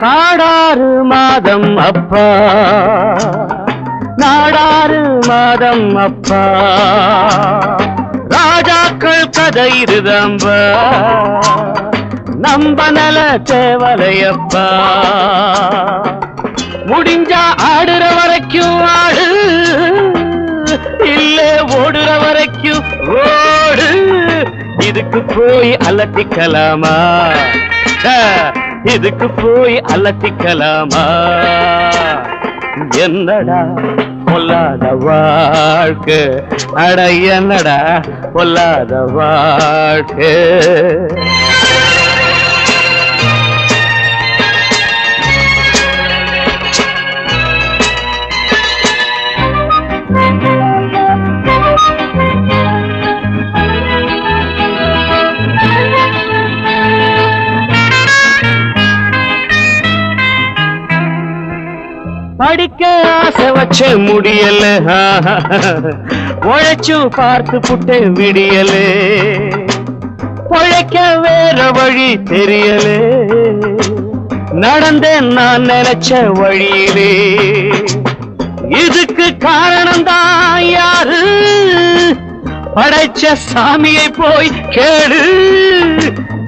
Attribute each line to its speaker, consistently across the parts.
Speaker 1: நாடாறு மாதம் அப்பா, நாடாறு மாதம் அப்பா, ராஜாக்கள் கதை இருதம்பா, நம்ப நல தேவலையப்பா. முடிஞ்சா ஆடுற வரைக்கும் ஆடு, இல்ல ஓடுற வரைக்கும் ஓடு. இதுக்கு போய் அலட்டிக்கலாமா, இதுக்கு போய் அலட்டிக்கலாமா? என்னடா பொல்லாத வாழ்க்கை, அட என்னடா பொல்லாத வாழ்க்கை. படிக்க ஆசை வச்ச முடியல, உழைச்சு பார்த்து புட்ட விடியல, உழைக்க வேற வழி தெரியல, நடந்தேன் நான் நினைச்ச வழியிலே. இதுக்கு காரணம் தான் யாரு? படைச்ச சாமியை போய் கேளு.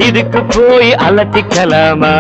Speaker 1: இதுக்கு போய் அலட்டிக்கலாமா?